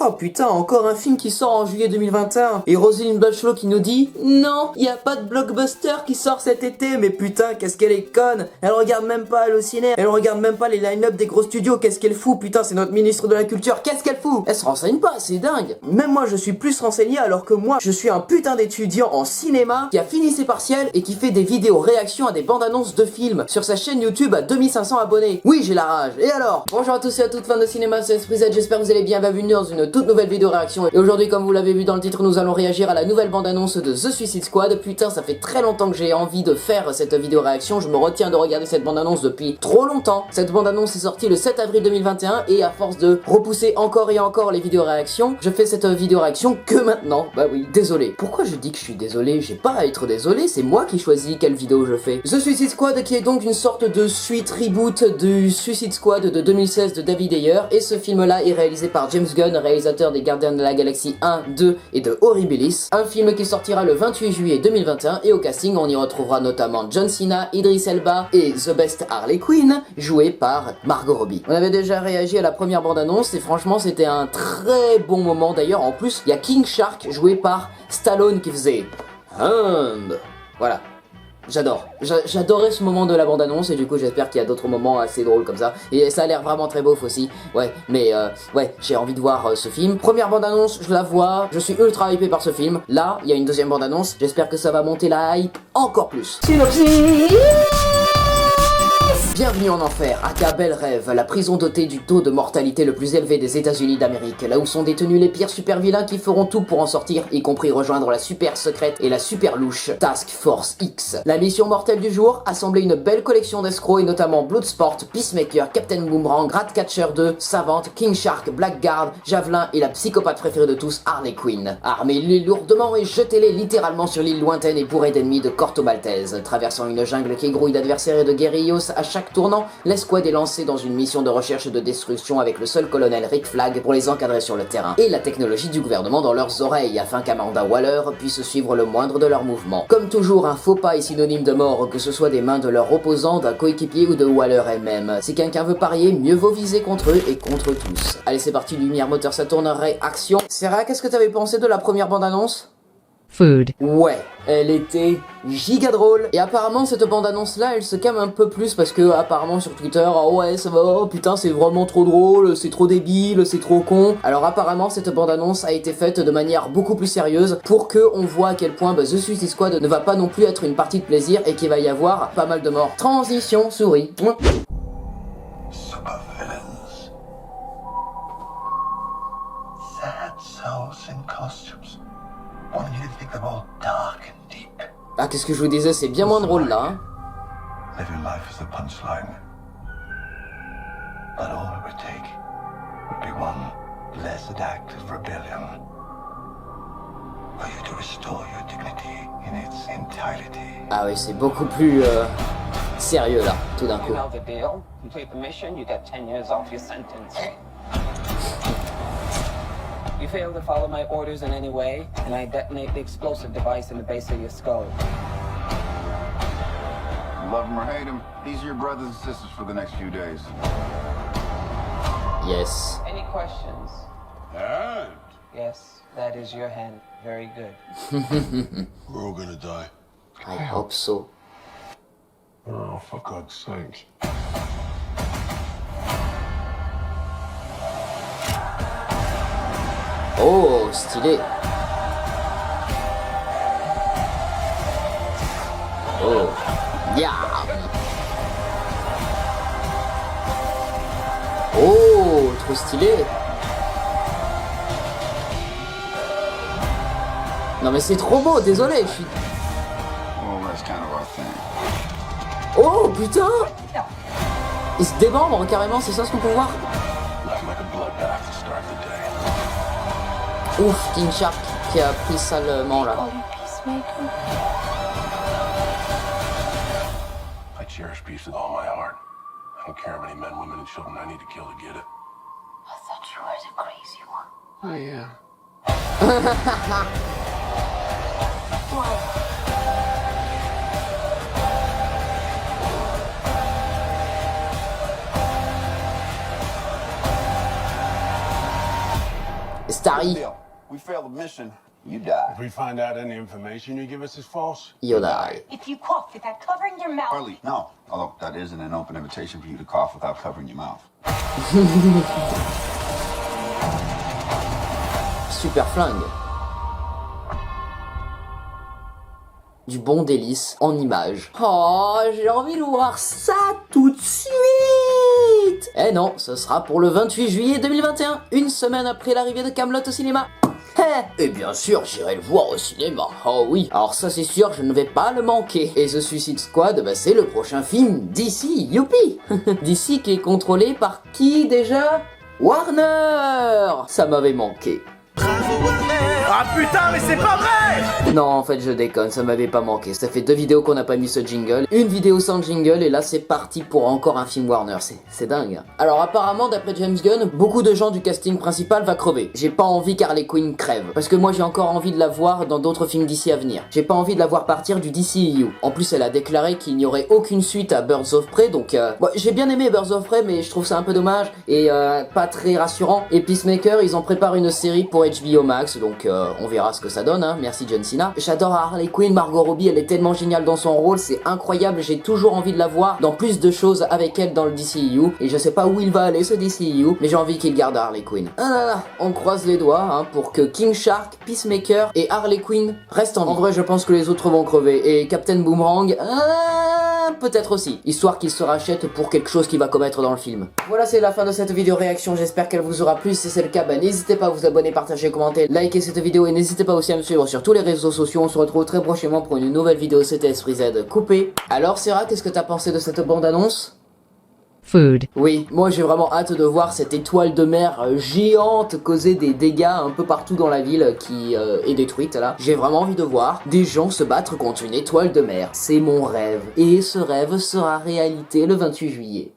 Oh putain, encore un film qui sort en juillet 2021. Et Roselyne Bachelot qui nous dit non, y a pas de blockbuster qui sort cet été. Mais putain, qu'est-ce qu'elle est conne. Elle regarde même pas le ciné. Elle regarde même pas les line-up des gros studios. Qu'est-ce qu'elle fout? Putain, c'est notre ministre de la culture. Qu'est-ce qu'elle fout? Elle se renseigne pas, c'est dingue. Même moi, je suis plus renseigné alors que moi, je suis un putain d'étudiant en cinéma qui a fini ses partiels et qui fait des vidéos réactions à des bandes annonces de films sur sa chaîne YouTube à 2500 abonnés. Oui, j'ai la rage. Et alors? Bonjour à tous et à toutes fans de cinéma, c'est Esprit Z, j'espère que vous allez bien. Bienvenue dans une toute nouvelle vidéo réaction. Et aujourd'hui, comme vous l'avez vu dans le titre, nous allons réagir à la nouvelle bande annonce de The Suicide Squad. Putain, ça fait très longtemps que j'ai envie de faire cette vidéo réaction. Je me retiens de regarder cette bande annonce depuis trop longtemps. Cette bande annonce est sortie le 7 avril 2021 et à force de repousser encore et encore les vidéos réactions, je fais cette vidéo réaction que maintenant. Bah oui, désolé. Pourquoi je dis que je suis désolé? J'ai pas à être désolé, c'est moi qui choisis quelle vidéo je fais. The Suicide Squad qui est donc une sorte de suite reboot du Suicide Squad de 2016 de David Ayer, et ce film là est réalisé par James Gunn, réalisateur des Gardiens de la Galaxie 1, 2 et de Horribilis. Un film qui sortira le 28 juillet 2021 et au casting on y retrouvera notamment John Cena, Idris Elba et The Best Harley Quinn, joué par Margot Robbie. On avait déjà réagi à la première bande-annonce et franchement c'était un très bon moment. D'ailleurs en plus il y a King Shark joué par Stallone qui faisait Hand. Voilà. J'adorais ce moment de la bande-annonce et du coup j'espère qu'il y a d'autres moments assez drôles comme ça. Et ça a l'air vraiment très beau aussi. Ouais, mais ouais, j'ai envie de voir ce film. Première bande-annonce, je la vois, je suis ultra hypé par ce film. Là, il y a une deuxième bande-annonce, j'espère que ça va monter la hype encore plus. Synopsis. Bienvenue en enfer, aka Bel Rêve, la prison dotée du taux de mortalité le plus élevé des États-Unis d'Amérique, là où sont détenus les pires super vilains qui feront tout pour en sortir, y compris rejoindre la super secrète et la super louche Task Force X. La mission mortelle du jour, assembler une belle collection d'escrocs et notamment Bloodsport, Peacemaker, Captain Boomerang, Ratcatcher 2, Savante, King Shark, Blackguard, Javelin et la psychopathe préférée de tous, Harley Quinn. Armez-les lourdement et jetez-les littéralement sur l'île lointaine et bourrée d'ennemis de Corto Maltese. Traversant une jungle qui grouille d'adversaires et de guerrillos à chaque tournant, l'escouade est lancée dans une mission de recherche et de destruction avec le seul colonel Rick Flag pour les encadrer sur le terrain, et la technologie du gouvernement dans leurs oreilles afin qu'Amanda Waller puisse suivre le moindre de leurs mouvements. Comme toujours, un faux pas est synonyme de mort, que ce soit des mains de leurs opposants, d'un coéquipier ou de Waller elle-même. Si quelqu'un veut parier, mieux vaut viser contre eux et contre tous. Allez, c'est parti, lumière, moteur, ça tourne, réaction. Sarah, qu'est-ce que t'avais pensé de la première bande-annonce? Food. Ouais, elle était giga drôle. Et apparemment cette bande annonce là elle se calme un peu plus parce que apparemment sur Twitter, oh ouais ça va, oh putain c'est vraiment trop drôle, c'est trop débile, c'est trop con. Alors apparemment cette bande annonce a été faite de manière beaucoup plus sérieuse pour que on voit à quel point The Suicide Squad ne va pas non plus être une partie de plaisir et qu'il va y avoir pas mal de morts. Transition souris. Super villains. Sad souls in costumes. Want you to think they're all dark and deep. Ah qu'est-ce que je vous disais, c'est bien moins drôle là hein. Live your life as a punchline. But all it would take would be one blessed act of rebellion for you to restore your dignity in its entirety. Ah oui c'est beaucoup plus sérieux là, tout d'un coup. You know the deal. Complete the mission, you get 10 years off your sentence. You fail to follow my orders in any way, and I detonate the explosive device in the base of your skull. Love him or hate him, these are your brothers and sisters for the next few days. Yes. Any questions? And Yes, that is your hand. Very good. we're all gonna die. I hope so. Oh, for God's sake. Oh, stylé. Oh. Yeah. Oh, trop stylé. Non mais c'est trop beau, désolé, je suis... Well, that's kind of our thing. Oh, putain. Il se démembre carrément, c'est ça ce qu'on peut voir? Nothing like a bloodbath to start the day. Ouf, King Shark qui a pris salement là. I cherish peace with all my heart. I don't care how many men, women, and children I need to kill to get it. I thought you were the crazy one. I am. Starry. We failed the mission. You die. If we find out any information you give us is false, You die. If you cough without covering your mouth. Harley, no. Although that isn't an open invitation for you to cough without covering your mouth. Super flingue. Du bon délice en images. Oh, j'ai envie de voir ça tout de suite. Eh non, ce sera pour le 28 juillet 2021, une semaine après l'arrivée de Kaamelott au cinéma. Et bien sûr, j'irai le voir au cinéma. Oh oui, alors ça c'est sûr, je ne vais pas le manquer. Et The Suicide Squad, bah, c'est le prochain film d'ici, youpi. DC qui est contrôlé par qui déjà? Warner. Ça m'avait manqué. Ah putain, mais c'est pas vrai! Non, en fait, je déconne, ça m'avait pas manqué. Ça fait 2 vidéos qu'on n'a pas mis ce jingle. Une vidéo sans jingle, et là, c'est parti pour encore un film Warner. C'est dingue. Alors, apparemment, d'après James Gunn, beaucoup de gens du casting principal va crever. J'ai pas envie qu'Harley Quinn crève. Parce que moi, j'ai encore envie de la voir dans d'autres films d'ici à venir. J'ai pas envie de la voir partir du DCEU. En plus, elle a déclaré qu'il n'y aurait aucune suite à Birds of Prey, donc... Bon, j'ai bien aimé Birds of Prey, mais je trouve ça un peu dommage, et pas très rassurant. Et Peacemaker, ils en préparent une série pour HBO Max, donc on verra ce que ça donne, hein. Merci John Cena. J'adore Harley Quinn, Margot Robbie, elle est tellement géniale dans son rôle, c'est incroyable, j'ai toujours envie de la voir dans plus de choses avec elle dans le DCEU, et je sais pas où il va aller ce DCEU, mais j'ai envie qu'il garde Harley Quinn. Ah là là, on croise les doigts, hein, pour que King Shark, Peacemaker et Harley Quinn restent en vie. En vrai, je pense que les autres vont crever, et Captain Boomerang, peut-être aussi, histoire qu'il se rachète pour quelque chose qu'il va commettre dans le film. Voilà, c'est la fin de cette vidéo réaction, j'espère qu'elle vous aura plu. Si c'est le cas, bah, n'hésitez pas à vous abonner, partager, commenter, liker cette vidéo, et n'hésitez pas aussi à me suivre sur tous les réseaux sociaux. On se retrouve très prochainement pour une nouvelle vidéo. C'était Esprit Z coupé. Alors Sarah, qu'est-ce que t'as pensé de cette bande-annonce? Food. Oui, moi j'ai vraiment hâte de voir cette étoile de mer géante causer des dégâts un peu partout dans la ville qui est détruite là. J'ai vraiment envie de voir des gens se battre contre une étoile de mer. C'est mon rêve. Et ce rêve sera réalité le 28 juillet.